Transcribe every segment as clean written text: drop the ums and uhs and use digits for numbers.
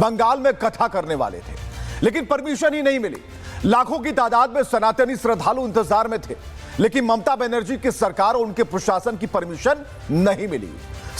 बंगाल में कथा करने वाले थे, लेकिन परमिशन ही नहीं मिली। लाखों की तादाद में सनातनी श्रद्धालु इंतजार में थे, लेकिन ममता बनर्जी की सरकार और उनके प्रशासन की परमिशन नहीं मिली।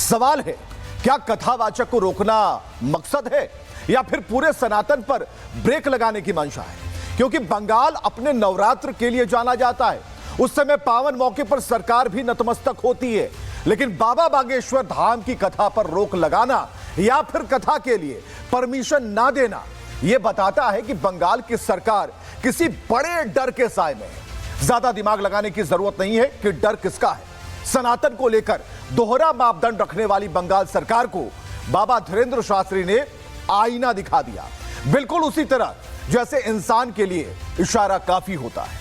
सवाल है, क्या कथावाचक को रोकना मकसद है या फिर पूरे सनातन पर ब्रेक लगाने की मंशा है? क्योंकि बंगाल अपने नवरात्र के लिए जाना जाता है। उस समय पावन मौके पर सरकार भी नतमस्तक होती है, लेकिन बाबा बागेश्वर धाम की कथा पर रोक लगाना या फिर कथा के लिए परमिशन ना देना, यह बताता है कि बंगाल की सरकार किसी बड़े डर के साए में है। ज्यादा दिमाग लगाने की जरूरत नहीं है कि डर किसका है। सनातन को लेकर दोहरा मापदंड रखने वाली बंगाल सरकार को बाबा धीरेन्द्र शास्त्री ने आईना दिखा दिया, बिल्कुल उसी तरह जैसे इंसान के लिए इशारा काफी होता है।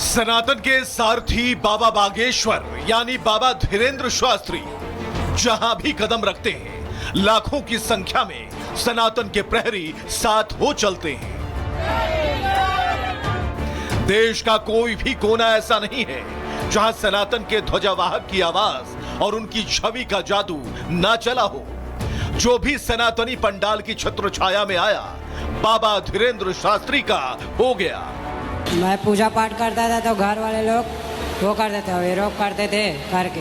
सनातन के सारथी बाबा बागेश्वर यानी बाबा धीरेन्द्र शास्त्री जहां भी कदम रखते हैं, लाखों की संख्या में सनातन के प्रहरी साथ हो चलते हैं। देश का कोई भी कोना ऐसा नहीं है जहां सनातन के ध्वजावाहक की आवाज और उनकी छवि का जादू ना चला हो। जो भी सनातनी पंडाल की छत्र छाया में आया, बाबा धीरेन्द्र शास्त्री का हो गया। मैं पूजा पाठ करता था तो घर वाले लोग वो करते थे, विरोध करते थे, करके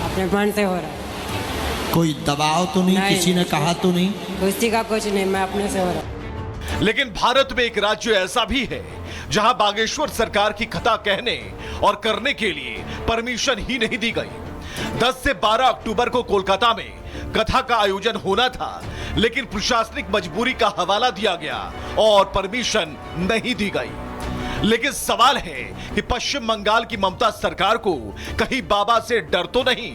अपने मन से हो रहा है। कोई दबाव तो नहीं, किसी ने कहा तो नहीं? किसी का कुछ नहीं, मैं अपने से हो रहा। लेकिन भारत में एक राज्य ऐसा भी है जहां बागेश्वर सरकार की कथा कहने और करने के लिए परमिशन ही नहीं दी गई। 10 से 12 अक्टूबर को कोलकाता में कथा का आयोजन होना था, लेकिन प्रशासनिक मजबूरी का हवाला दिया गया और परमिशन नहीं दी गई। लेकिन सवाल है कि पश्चिम बंगाल की ममता सरकार को कहीं बाबा से डर तो नहीं,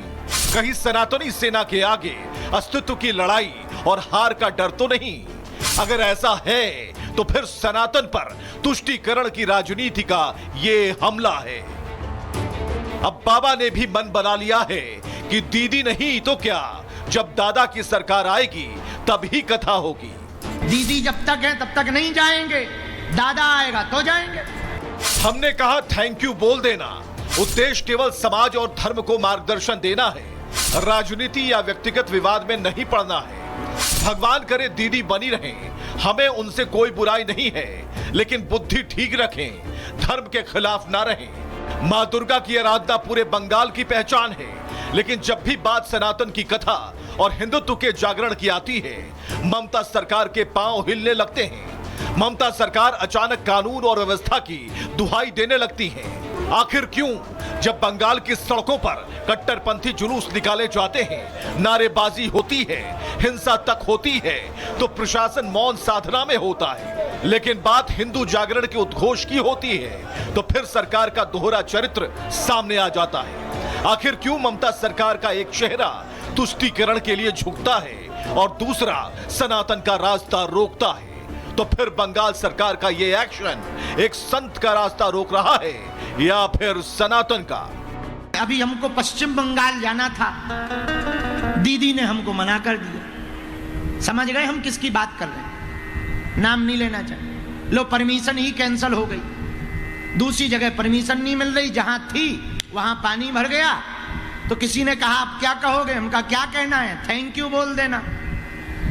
कहीं सनातनी सेना के आगे अस्तित्व की लड़ाई और हार का डर तो नहीं? अगर ऐसा है तो फिर सनातन पर तुष्टीकरण की राजनीति का ये हमला है। अब बाबा ने भी मन बना लिया है कि दीदी नहीं तो क्या, जब दादा की सरकार आएगी तभी कथा होगी। दीदी जब तक है तब तक नहीं जाएंगे, दादा आएगा तो जाएंगे। हमने कहा थैंक यू बोल देना। उद्देश्य केवल समाज और धर्म को मार्गदर्शन देना है, राजनीति या व्यक्तिगत विवाद में नहीं पड़ना है। भगवान करे दीदी बनी रहें, हमें उनसे कोई बुराई नहीं है, लेकिन बुद्धि ठीक रखें, धर्म के खिलाफ ना रहें। मां दुर्गा की आराधना पूरे बंगाल की पहचान है, लेकिन जब भी बात सनातन की कथा और हिंदुत्व के जागरण की आती है, ममता सरकार के पांव हिलने लगते हैं। ममता सरकार अचानक कानून और व्यवस्था की दुहाई देने लगती है। आखिर क्यों? जब बंगाल की सड़कों पर कट्टरपंथी जुलूस निकाले जाते हैं, नारेबाजी होती है, हिंसा तक होती है, तो प्रशासन मौन साधना में होता है। लेकिन बात हिंदू जागरण के उद्घोष की होती है तो फिर सरकार का दोहरा चरित्र सामने आ जाता है। आखिर क्यों ममता सरकार का एक चेहरा तुष्टीकरण के लिए झुकता है और दूसरा सनातन का रास्ता रोकता है? तो फिर बंगाल सरकार का ये एक्शन एक संत का रास्ता रोक रहा है या फिर सनातन का? अभी हमको पश्चिम बंगाल जाना था, दीदी ने हमको मना कर दिया। समझ गए हम किसकी बात कर रहे हैं? नाम नहीं लेना चाहिए। लो, परमिशन ही कैंसिल हो गई। दूसरी जगह परमिशन नहीं मिल रही, जहां थी वहां पानी भर गया। तो किसी ने कहा आप क्या कहोगे? हम कहा क्या कहना है, थैंक यू बोल देना।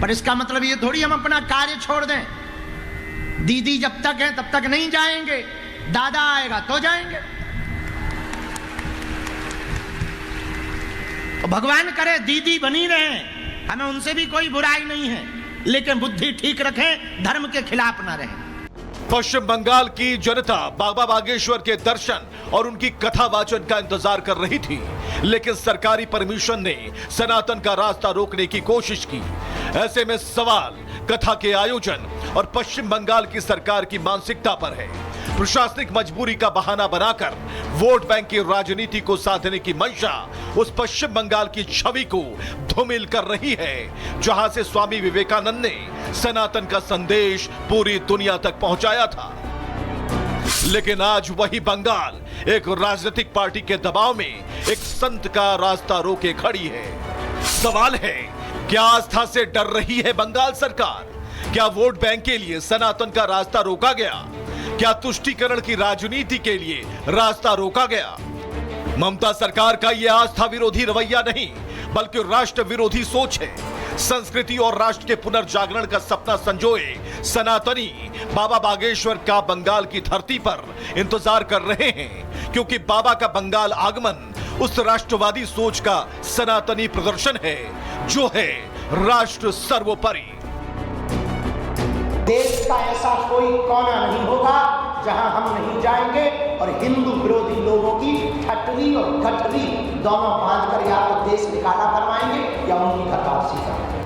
पर इसका मतलब ये थोड़ी हम अपना कार्य छोड़ दें। दीदी जब तक है तब तक नहीं जाएंगे, दादा आएगा तो जाएंगे। तो भगवान करे दीदी बनी रहे, हमें उनसे भी कोई बुराई नहीं है, लेकिन बुद्धि ठीक रखें, धर्म के खिलाफ ना रहें। पश्चिम बंगाल की जनता बाबा बागेश्वर के दर्शन और उनकी कथा वाचन का इंतजार कर रही थी, लेकिन सरकारी परमिशन ने सनातन का रास्ता रोकने की कोशिश की। ऐसे में सवाल कथा के आयोजन और पश्चिम बंगाल की सरकार की मानसिकता पर है। प्रशासनिक मजबूरी का बहाना बनाकर वोट बैंक की राजनीति को साधने की मंशा उस पश्चिम बंगाल की छवि को धूमिल कर रही है, जहां से स्वामी विवेकानंद ने सनातन का संदेश पूरी दुनिया तक पहुंचाया था। लेकिन आज वही बंगाल एक राजनीतिक पार्टी के दबाव में एक संत का रास्ता रोके खड़ी है। सवाल है, क्या आस्था से डर रही है बंगाल सरकार? क्या वोट बैंक के लिए सनातन का रास्ता रोका गया? क्या तुष्टीकरण की राजनीति के लिए रास्ता रोका गया? ममता सरकार का यह आस्था विरोधी रवैया नहीं बल्कि राष्ट्र विरोधी सोच है। संस्कृति और राष्ट्र के पुनर्जागरण का सपना संजोए सनातनी बाबा बागेश्वर का बंगाल की धरती पर इंतजार कर रहे हैं, क्योंकि बाबा का बंगाल आगमन उस राष्ट्रवादी सोच का सनातनी प्रदर्शन है जो है राष्ट्र सर्वोपरि। देश का ऐसा कोई कोना नहीं होगा जहां हम नहीं जाएंगे और हिंदू विरोधी लोगों की ठटरी और गठरी दोनों बांधकर या तो देश निकाला करवाएंगे या उनकी घर वापसी करेंगे।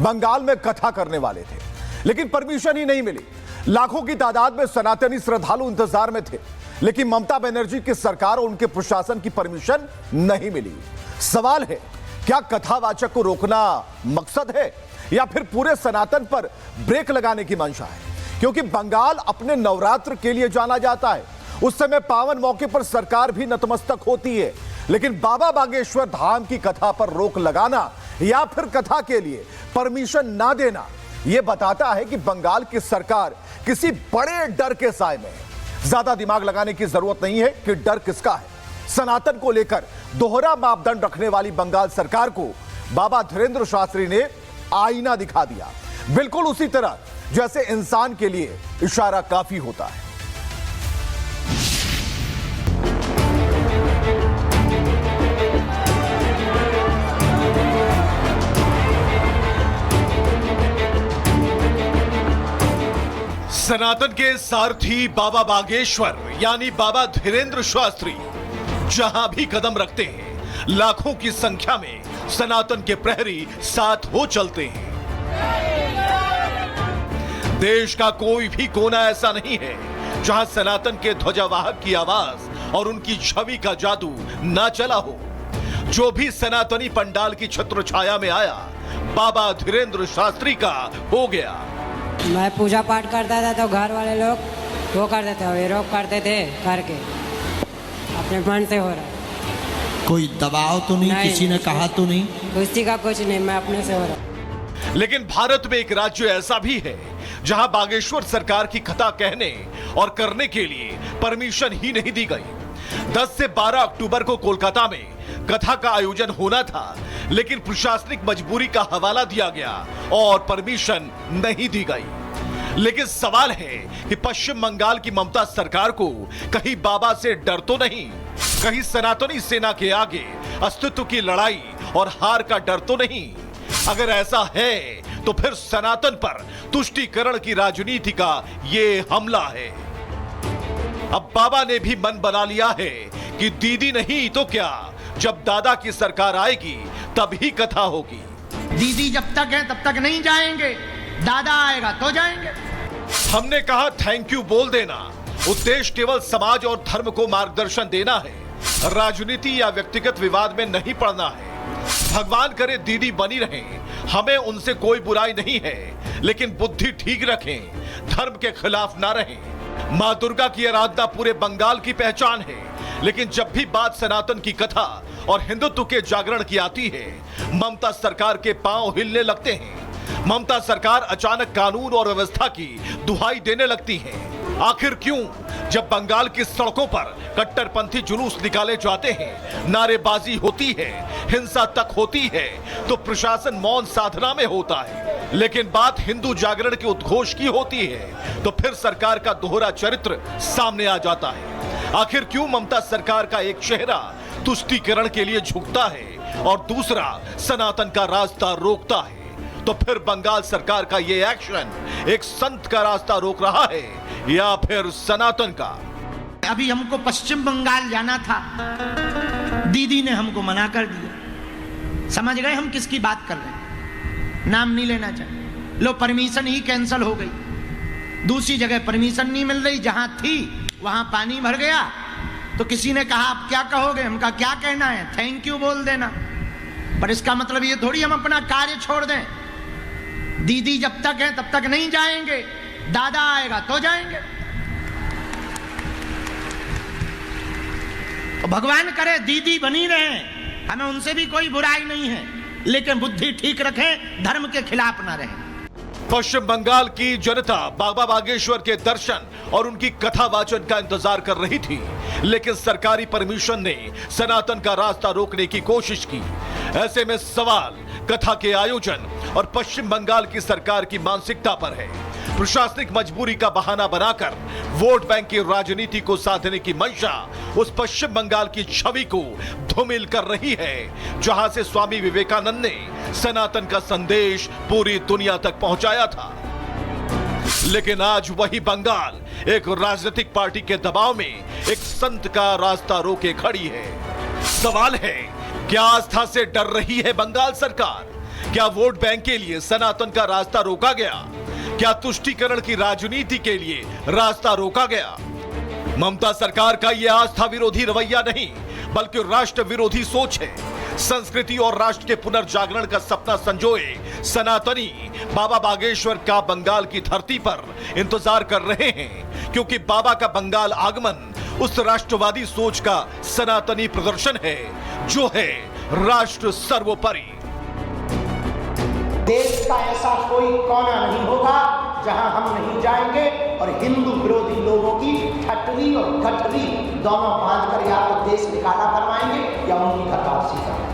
बंगाल में कथा करने वाले थे लेकिन परमिशन ही नहीं मिली। लाखों की तादाद में सनातनी श्रद्धालु इंतजार में थे लेकिन ममता बनर्जी की सरकार और उनके प्रशासन की परमिशन नहीं मिली। सवाल है, क्या कथावाचक को रोकना मकसद है या फिर पूरे सनातन पर ब्रेक लगाने की मंशा है? क्योंकि बंगाल अपने नवरात्र के लिए जाना जाता है। उस समय पावन मौके पर सरकार भी नतमस्तक होती है, लेकिन बाबा बागेश्वर धाम की कथा पर रोक लगाना या फिर कथा के लिए परमिशन ना देना यह बताता है कि बंगाल की सरकार किसी बड़े डर के साए में है। ज्यादा दिमाग लगाने की जरूरत नहीं है कि डर किसका है। सनातन को लेकर दोहरा मापदंड रखने वाली बंगाल सरकार को बाबा धीरेन्द्र शास्त्री ने आईना दिखा दिया, बिल्कुल उसी तरह जैसे इंसान के लिए इशारा काफी होता है। सनातन के सारथी बाबा बागेश्वर यानी बाबा धीरेन्द्र शास्त्री जहां भी कदम रखते हैं लाखों की संख्या में सनातन के प्रहरी साथ हो चलते हैं। देश का कोई भी कोना ऐसा नहीं है जहां सनातन के ध्वजावाहक की आवाज और उनकी छवि का जादू ना चला हो। जो भी सनातनी पंडाल की छत्र छाया में आया बाबा धीरेन्द्र शास्त्री का हो गया। मैं पूजा पाठ करता था तो घर वाले लोग वो करते थे, विरोध करते थे करके अपने मन से हो रहा है। कोई दबाव तो नहीं, किसी ने कहा तो नहीं? किसी का कुछ नहीं, मैं अपने से हो रहा है। लेकिन भारत में एक राज्य ऐसा भी है जहां बागेश्वर सरकार की कथा कहने और करने के लिए परमिशन ही नहीं दी गई। 10 से 12 अक्टूबर को कोलकाता में कथा का आयोजन होना था, लेकिन प्रशासनिक मजबूरी का हवाला दिया गया और परमिशन नहीं दी गई। लेकिन सवाल है कि पश्चिम बंगाल की ममता सरकार को कहीं बाबा से डर तो नहीं, कहीं सनातनी सेना के आगे अस्तित्व की लड़ाई और हार का डर तो नहीं? अगर ऐसा है तो फिर सनातन पर तुष्टीकरण की राजनीति का ये हमला है। अब बाबा ने भी मन बना लिया है कि दीदी नहीं तो क्या, जब दादा की सरकार आएगी तभी कथा होगी। दीदी जब तक है तब तक नहीं जाएंगे, दादा आएगा तो जाएंगे। हमने कहा थैंक यू बोल देना। उद्देश्य केवल समाज और धर्म को मार्गदर्शन देना है, राजनीति या व्यक्तिगत विवाद में नहीं पड़ना है। भगवान करे दीदी बनी रहें, हमें उनसे कोई बुराई नहीं है, लेकिन बुद्धि ठीक रखें, धर्म के खिलाफ ना रहें। मां दुर्गा की आराधना पूरे बंगाल की पहचान है, लेकिन जब भी बात सनातन की कथा और हिंदुत्व के जागरण की आती है ममता सरकार के पांव हिलने लगते हैं। ममता सरकार अचानक कानून और व्यवस्था की दुहाई देने लगती है। आखिर क्यों? जब बंगाल की सड़कों पर कट्टरपंथी जुलूस निकाले जाते हैं, नारेबाजी होती है, हिंसा तक होती है, तो प्रशासन मौन साधना में होता है। लेकिन बात हिंदू जागरण के उद्घोष की होती है तो फिर सरकार का दोहरा चरित्र सामने आ जाता है। आखिर क्यों ममता सरकार का एक चेहरा तुष्टीकरण के लिए झुकता है और दूसरा सनातन का रास्ता रोकता है? तो फिर बंगाल सरकार का ये एक्शन एक संत का रास्ता रोक रहा है या फिर सनातन का? अभी हमको पश्चिम बंगाल जाना था, दीदी ने हमको मना कर दिया। समझ गए हम किसकी बात कर रहे हैं? नाम नहीं लेना चाहिए। लो, परमिशन ही कैंसिल हो गई। दूसरी जगह परमिशन नहीं मिल रही, जहां थी वहां पानी भर गया। तो किसी ने कहा आप क्या कहोगे? हमका क्या कहना है, थैंक यू बोल देना। पर इसका मतलब ये थोड़ी हम अपना कार्य छोड़ दें। दीदी जब तक है तब तक नहीं जाएंगे, दादा आएगा तो जाएंगे। भगवान करे दीदी बनी रहे, हमें उनसे भी कोई बुराई नहीं है, लेकिन बुद्धि ठीक रखें, धर्म के खिलाफ ना रहें। पश्चिम बंगाल की जनता बाबा बागेश्वर के दर्शन और उनकी कथा वाचन का इंतजार कर रही थी, लेकिन सरकारी परमिशन ने सनातन का रास्ता रोकने की कोशिश की। ऐसे में सवाल कथा के आयोजन और पश्चिम बंगाल की सरकार की मानसिकता पर है। प्रशासनिक मजबूरी का बहाना बनाकर वोट बैंक की राजनीति को साधने की मंशा उस पश्चिम बंगाल की छवि को धूमिल कर रही है, जहां से स्वामी विवेकानंद ने सनातन का संदेश पूरी दुनिया तक पहुंचाया था। लेकिन आज वही बंगाल एक राजनीतिक पार्टी के दबाव में एक संत का रास्ता रोके खड़ी है। सवाल है, क्या आस्था से डर रही है बंगाल सरकार? क्या वोट बैंक के लिए सनातन का रास्ता रोका गया? क्या तुष्टीकरण की राजनीति के लिए रास्ता रोका गया? ममता सरकार का यह आस्था विरोधी रवैया नहीं, बल्कि राष्ट्र विरोधी सोच है। संस्कृति और राष्ट्र के पुनर्जागरण का सपना संजोए सनातनी बाबा बागेश्वर का बंगाल की धरती पर इंतजार कर रहे हैं, क्योंकि बाबा का बंगाल आगमन उस राष्ट्रवादी सोच का सनातनी प्रदर्शन है, जो है राष्ट्र सर्वोपरि। देश का ऐसा कोई कोना नहीं होगा जहां हम नहीं जाएंगे और हिंदू विरोधी लोगों की ठटरी और गठरी दोनों बांध कर या तो देश निकाला करवाएंगे या उनकी घर वापसी करेंगे।